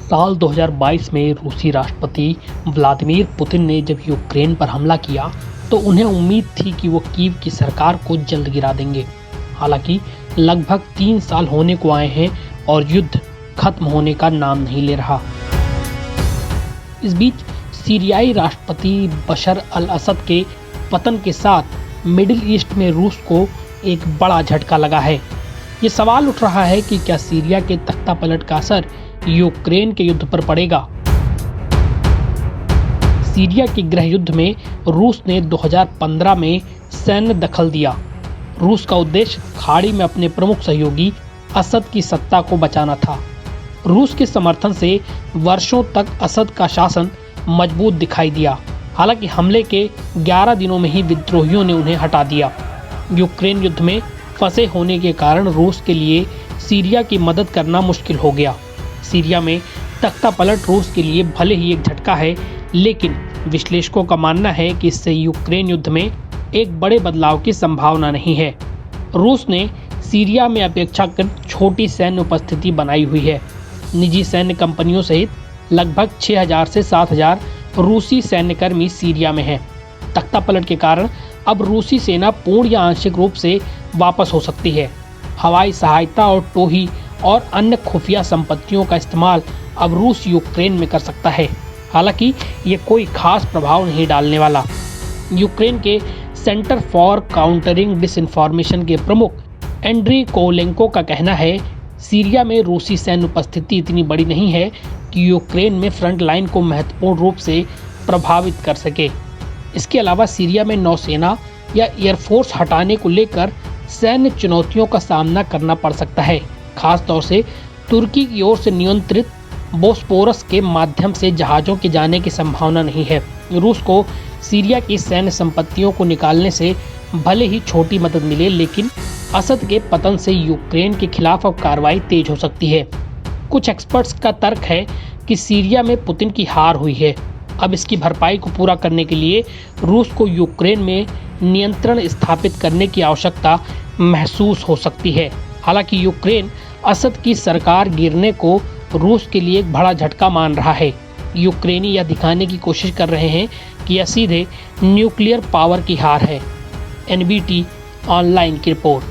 साल 2022 में रूसी राष्ट्रपति व्लादिमीर पुतिन ने जब यूक्रेन पर हमला किया तो उन्हें उम्मीद थी कि वो कीव की सरकार को जल्द गिरा देंगे। हालांकि लगभग 3 साल होने को आए हैं और युद्ध खत्म होने का नाम नहीं ले रहा। इस बीच सीरियाई राष्ट्रपति बशर अल असद के पतन के साथ मिडिल ईस्ट में रूस को एक बड़ा झटका लगा है। ये सवाल उठ रहा है कि क्या सीरिया के तख्तापलट का असर यूक्रेन के युद्ध पर पड़ेगा। सीरिया के गृह युद्ध में रूस ने 2015 में सैन्य दखल दिया। रूस का उद्देश्य खाड़ी में अपने प्रमुख सहयोगी असद की सत्ता को बचाना था। रूस के समर्थन से वर्षों तक असद का शासन मजबूत दिखाई दिया। हालांकि हमले के 11 दिनों में ही विद्रोहियों ने उन्हें हटा दिया। यूक्रेन युद्ध में फंसे होने के कारण रूस के लिए सीरिया की मदद करना मुश्किल हो गया। सीरिया में तख्तापलट रूस के लिए भले ही एक झटका है, लेकिन विश्लेषकों का मानना है कि इससे यूक्रेन युद्ध में एक बड़े बदलाव की संभावना नहीं है। रूस ने सीरिया में अपेक्षाकृत छोटी सैन्य उपस्थिति बनाई हुई है। निजी सैन्य कंपनियों सहित लगभग 6000 से 7000 रूसी सैन्यकर्मी सीरिया में हैं। तख्तापलट के कारण अब रूसी सेना पूर्ण या आंशिक रूप से वापस हो सकती है। हवाई सहायता और टोही और अन्य खुफिया संपत्तियों का इस्तेमाल अब रूस यूक्रेन में कर सकता है। हालांकि ये कोई खास प्रभाव नहीं डालने वाला। यूक्रेन के सेंटर फॉर काउंटरिंग डिसइंफॉर्मेशन के प्रमुख एंड्री कोलेंको का कहना है, सीरिया में रूसी सैन्य उपस्थिति इतनी बड़ी नहीं है कि यूक्रेन में फ्रंट लाइन को महत्वपूर्ण रूप से प्रभावित कर सके। इसके अलावा सीरिया में नौसेना या एयरफोर्स हटाने को लेकर सैन्य चुनौतियों का सामना करना पड़ सकता है। खास तौर से तुर्की की ओर से नियंत्रित बोस्पोरस के माध्यम से जहाज़ों के जाने की संभावना नहीं है। रूस को सीरिया की सैन्य संपत्तियों को निकालने से भले ही छोटी मदद मिले, लेकिन असद के पतन से यूक्रेन के खिलाफ अब कार्रवाई तेज हो सकती है। कुछ एक्सपर्ट्स का तर्क है कि सीरिया में पुतिन की हार हुई है। अब इसकी भरपाई को पूरा करने के लिए रूस को यूक्रेन में नियंत्रण स्थापित करने की आवश्यकता महसूस हो सकती है। हालांकि यूक्रेन असद की सरकार गिरने को रूस के लिए एक बड़ा झटका मान रहा है। यूक्रेनी यह दिखाने की कोशिश कर रहे हैं कि यह सीधे न्यूक्लियर पावर की हार है। NBT ऑनलाइन की रिपोर्ट।